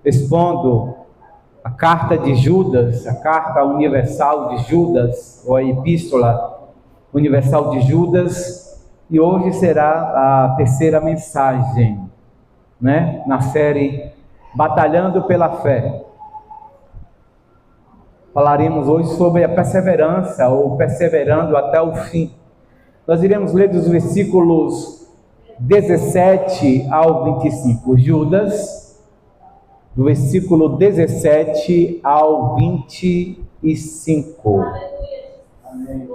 expondo a carta de Judas, a carta universal de Judas, ou a epístola universal de Judas, e hoje será a terceira mensagem, né, na série Batalhando pela Fé. Falaremos hoje sobre a perseverança, ou perseverando até o fim. Nós iremos ler dos versículos 17 ao 25. Judas, do versículo 17 ao 25. Amém.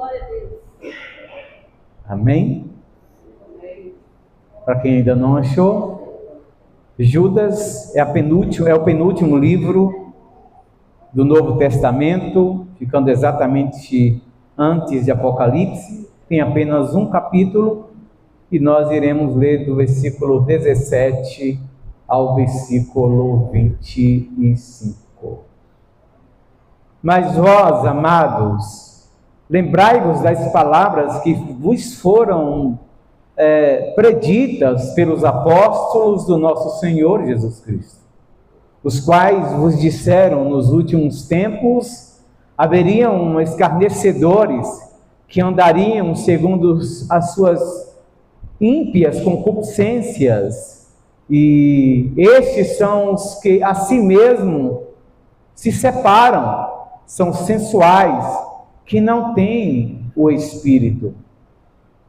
Amém? Para quem ainda não achou, Judas é o penúltimo livro do Novo Testamento, ficando exatamente antes de Apocalipse. Tem apenas um capítulo e nós iremos ler do versículo 17 ao versículo 25. Mas vós, amados, lembrai-vos das palavras que vos foram preditas pelos apóstolos do nosso Senhor Jesus Cristo, os quais vos disseram: nos últimos tempos haveriam escarnecedores que andariam segundo as suas ímpias concupiscências, e estes são os que a si mesmo se separam, são sensuais, que não têm o Espírito.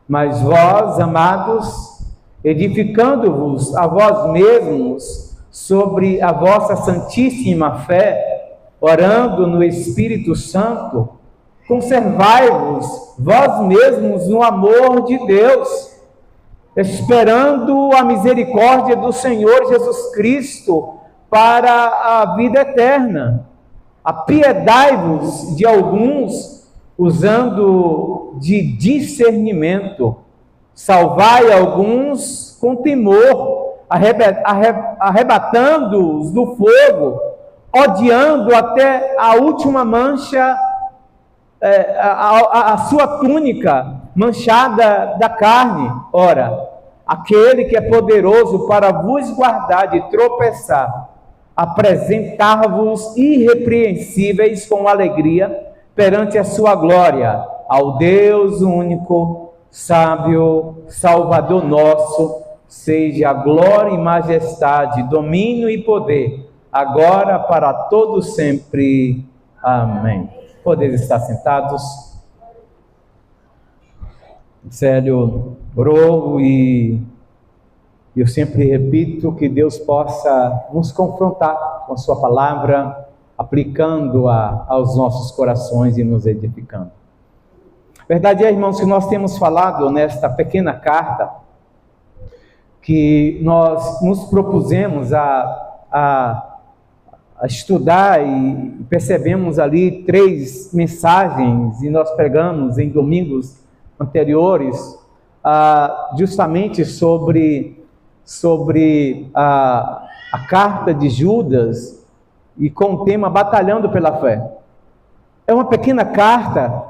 Mas vós, amados, edificando-vos a vós mesmos sobre a vossa santíssima fé, orando no Espírito Santo, conservai-vos vós mesmos no amor de Deus, esperando a misericórdia do Senhor Jesus Cristo para a vida eterna. Apiedai-vos de alguns, usando de discernimento. Salvai alguns com temor, arrebatando-os do fogo, odiando até a última mancha, a sua túnica manchada da carne. Ora, aquele que é poderoso para vos guardar de tropeçar, apresentar-vos irrepreensíveis com alegria perante a sua glória, ao Deus único, sábio, Salvador nosso, seja a glória e majestade, domínio e poder, agora para todos sempre. Amém. Podeis estar sentados. Sério, orou e eu sempre repito que Deus possa nos confrontar com a sua palavra, aplicando-a aos nossos corações e nos edificando. Verdade é, irmãos, que nós temos falado nesta pequena carta, que nós nos propusemos a estudar, e percebemos ali 3 mensagens, e nós pregamos em domingos anteriores, justamente sobre a carta de Judas, e com o tema Batalhando pela Fé. É uma pequena carta,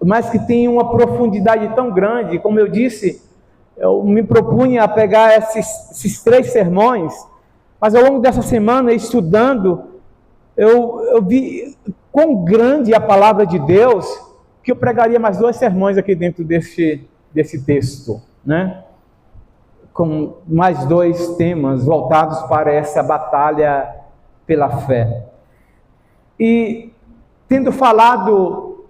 mas que tem uma profundidade tão grande. Como eu disse, eu me propunha a pegar esses 3 sermões, mas ao longo dessa semana, estudando, eu vi quão grande é a palavra de Deus, que eu pregaria mais 2 sermões aqui dentro desse texto, né? Com mais 2 temas voltados para essa batalha pela fé. E tendo falado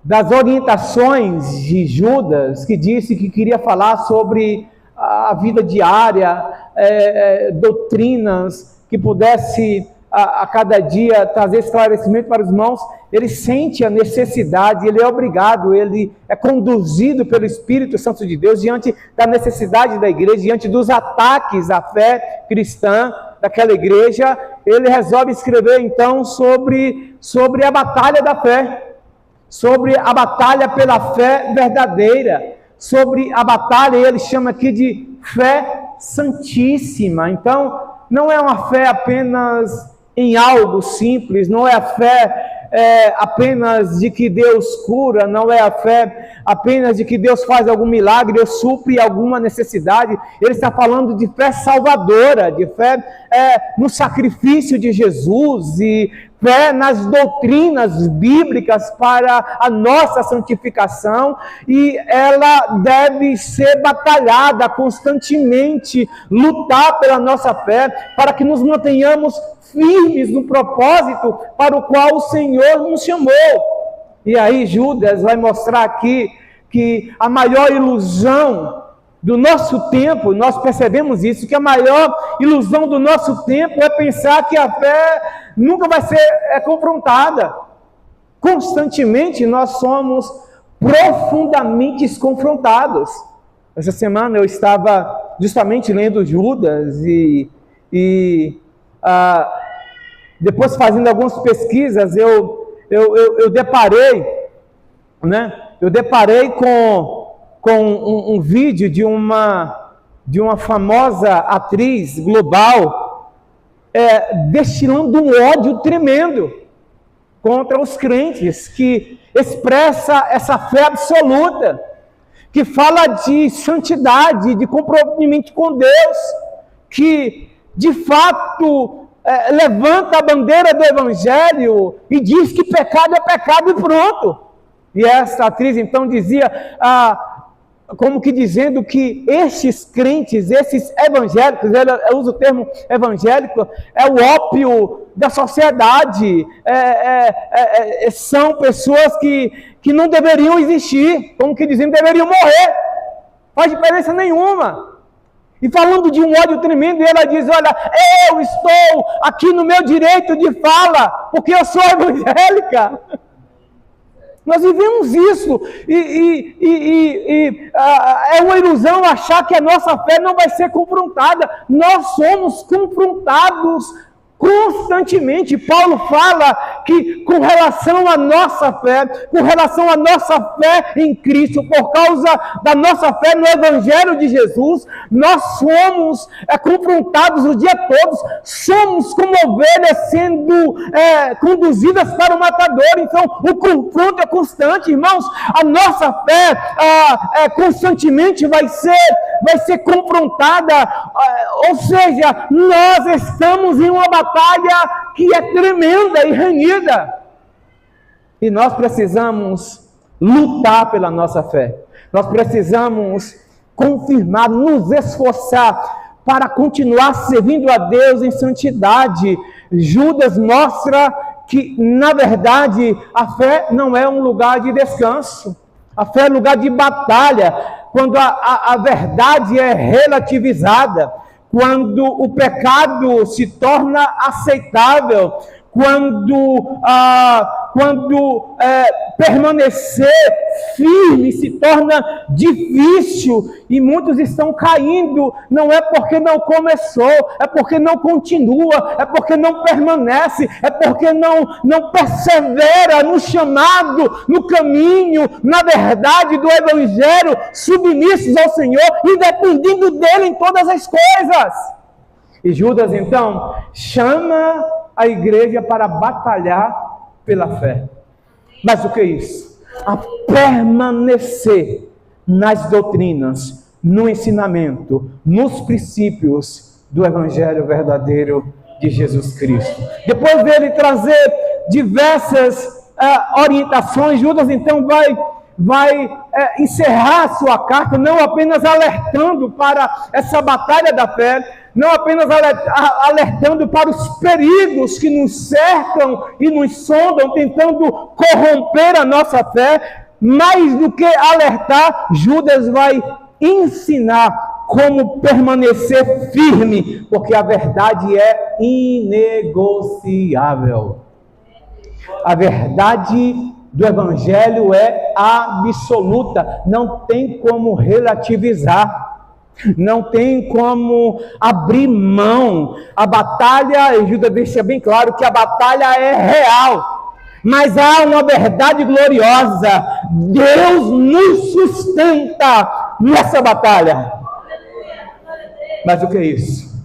das orientações de Judas, que disse que queria falar sobre a vida diária, doutrinas que pudesse a cada dia trazer esclarecimento para os irmãos, ele sente a necessidade, ele é obrigado, ele é conduzido pelo Espírito Santo de Deus diante da necessidade da igreja, diante dos ataques à fé cristã daquela igreja. Ele resolve escrever então sobre a batalha da fé, sobre a batalha pela fé verdadeira, sobre a batalha, ele chama aqui de fé santíssima. Então, não é uma fé apenas em algo simples, não é a fé apenas de que Deus cura, não é a fé apenas de que Deus faz algum milagre, Deus supre alguma necessidade. Ele está falando de fé salvadora, de fé no sacrifício de Jesus e fé nas doutrinas bíblicas para a nossa santificação, e ela deve ser batalhada constantemente, lutar pela nossa fé, para que nos mantenhamos firmes no propósito para o qual o Senhor nos chamou. E aí Judas vai mostrar aqui que a maior ilusão do nosso tempo, nós percebemos isso, que a maior ilusão do nosso tempo é pensar que a fé nunca vai ser confrontada. Constantemente nós somos profundamente confrontados. Essa semana eu estava justamente lendo Judas e depois fazendo algumas pesquisas, eu deparei, né? Eu deparei com um vídeo de uma famosa atriz global destilando um ódio tremendo contra os crentes, que expressa essa fé absoluta, que fala de santidade, de comprometimento com Deus, que de fato levanta a bandeira do Evangelho e diz que pecado é pecado e pronto. E essa atriz então dizia, como que dizendo que estes crentes, esses evangélicos, ela usa o termo evangélico, é o ópio da sociedade, são pessoas que não deveriam existir, como que dizendo, deveriam morrer, faz diferença nenhuma. E falando de um ódio tremendo, ela diz, olha, eu estou aqui no meu direito de fala, porque eu sou evangélica. Nós vivemos isso, é uma ilusão achar que a nossa fé não vai ser confrontada. Nós somos confrontados constantemente. Paulo fala que com relação à nossa fé em Cristo, por causa da nossa fé no Evangelho de Jesus, nós somos confrontados o dia todo, somos como ovelhas sendo conduzidas para o matador. Então o confronto é constante, irmãos. A nossa fé constantemente vai ser confrontada, ou seja, nós estamos em uma batalha que é tremenda e renhida, e nós precisamos lutar pela nossa fé, nós precisamos confirmar, nos esforçar para continuar servindo a Deus em santidade. Judas mostra que, na verdade, a fé não é um lugar de descanso, a fé é um lugar de batalha, quando a verdade é relativizada, quando o pecado se torna aceitável, quando permanecer firme se torna difícil, e muitos estão caindo, não é porque não começou, é porque não continua, é porque não permanece, é porque não persevera no chamado, no caminho, na verdade do Evangelho, submissos ao Senhor e dependendo dele em todas as coisas. E Judas então chama a igreja para batalhar pela fé. Mas o que é isso? A permanecer nas doutrinas, no ensinamento, nos princípios do Evangelho verdadeiro de Jesus Cristo. Depois dele trazer diversas orientações, Judas então vai encerrar sua carta, não apenas alertando para essa batalha da fé, não apenas alertando para os perigos que nos cercam e nos sondam, tentando corromper a nossa fé, mais do que alertar, Judas vai ensinar como permanecer firme, porque a verdade é inegociável. A verdade do Evangelho é absoluta, não tem como relativizar. Não tem como abrir mão. A batalha, Judas deixa bem claro que a batalha é real, mas há uma verdade gloriosa. Deus nos sustenta nessa batalha. Mas o que é isso?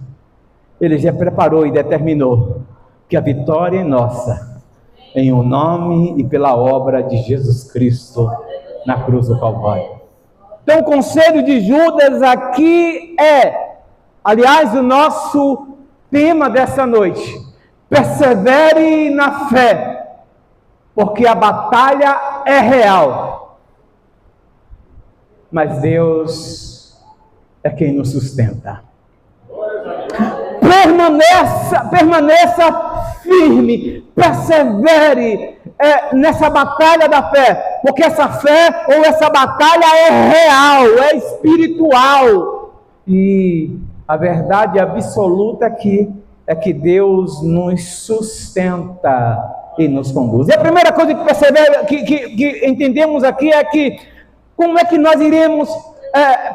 Ele já preparou e determinou que a vitória é nossa. em o nome e pela obra de Jesus Cristo na cruz do Calvário. Então, o conselho de Judas aqui aliás, o nosso tema dessa noite: persevere na fé, porque a batalha é real, mas Deus é quem nos sustenta. Permaneça firme, persevere nessa batalha da fé, porque essa fé ou essa batalha é real, é espiritual, e a verdade absoluta aqui é que Deus nos sustenta e nos conduz. E a primeira coisa que entendemos aqui é que como é que nós iremos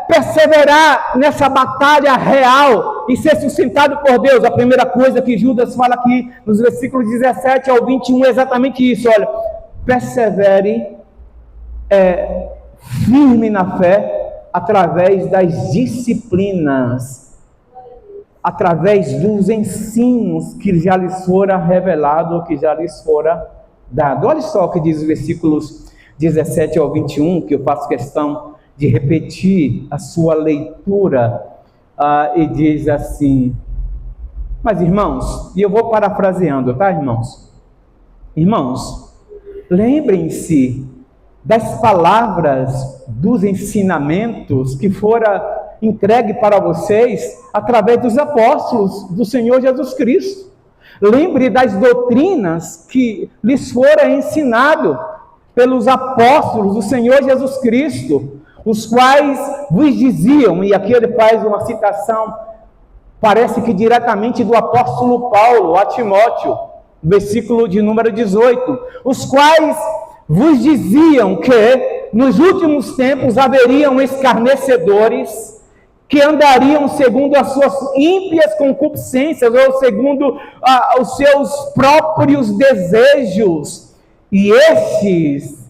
perseverar nessa batalha real e ser sustentado por Deus. A primeira coisa que Judas fala aqui nos versículos 17 ao 21 é exatamente isso. Olha, persevere firme na fé através das disciplinas, através dos ensinos que já lhes fora revelado, que já lhes fora dado. Olha só o que diz os versículos 17 ao 21, que eu faço questão de repetir a sua leitura, e diz assim: mas irmãos, e eu vou parafraseando, tá, irmãos? Irmãos, lembrem-se das palavras, dos ensinamentos que fora entregue para vocês através dos apóstolos do Senhor Jesus Cristo. Lembre das doutrinas que lhes fora ensinado pelos apóstolos do Senhor Jesus Cristo, os quais vos diziam, e aqui ele faz uma citação, parece que diretamente do apóstolo Paulo a Timóteo, versículo de número 18, os quais vos diziam que nos últimos tempos haveriam escarnecedores, que andariam segundo as suas ímpias concupiscências, ou segundo os seus próprios desejos, e estes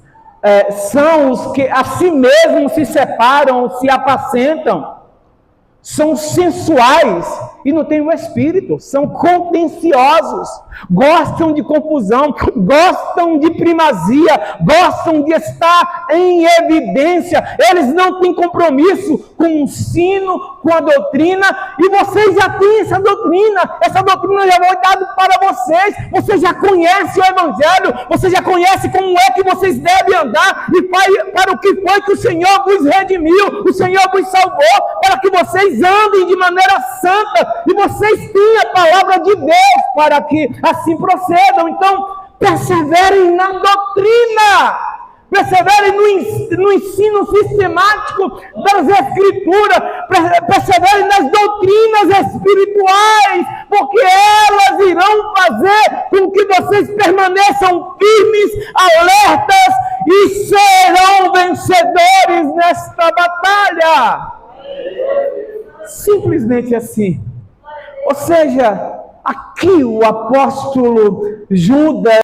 são os que a si mesmos se separam, se apacentam, são sensuais e não têm o espírito, são contenciosos, gostam de confusão, gostam de primazia, gostam de estar em evidência, eles não têm compromisso com o ensino, com a doutrina, e vocês já têm essa doutrina já foi dada para vocês, você já conhece o Evangelho, você já conhece como é que vocês devem andar, e para o que foi que o Senhor vos redimiu, o Senhor vos salvou, para que vocês andem de maneira santa, e vocês têm a palavra de Deus para que assim procedam. Então, perseverem na doutrina, perseverem no ensino sistemático das Escrituras, perseverem nas doutrinas espirituais, porque elas irão fazer com que vocês permaneçam firmes, alertas e serão vencedores nesta batalha. Simplesmente assim. Ou seja, aqui o apóstolo Judas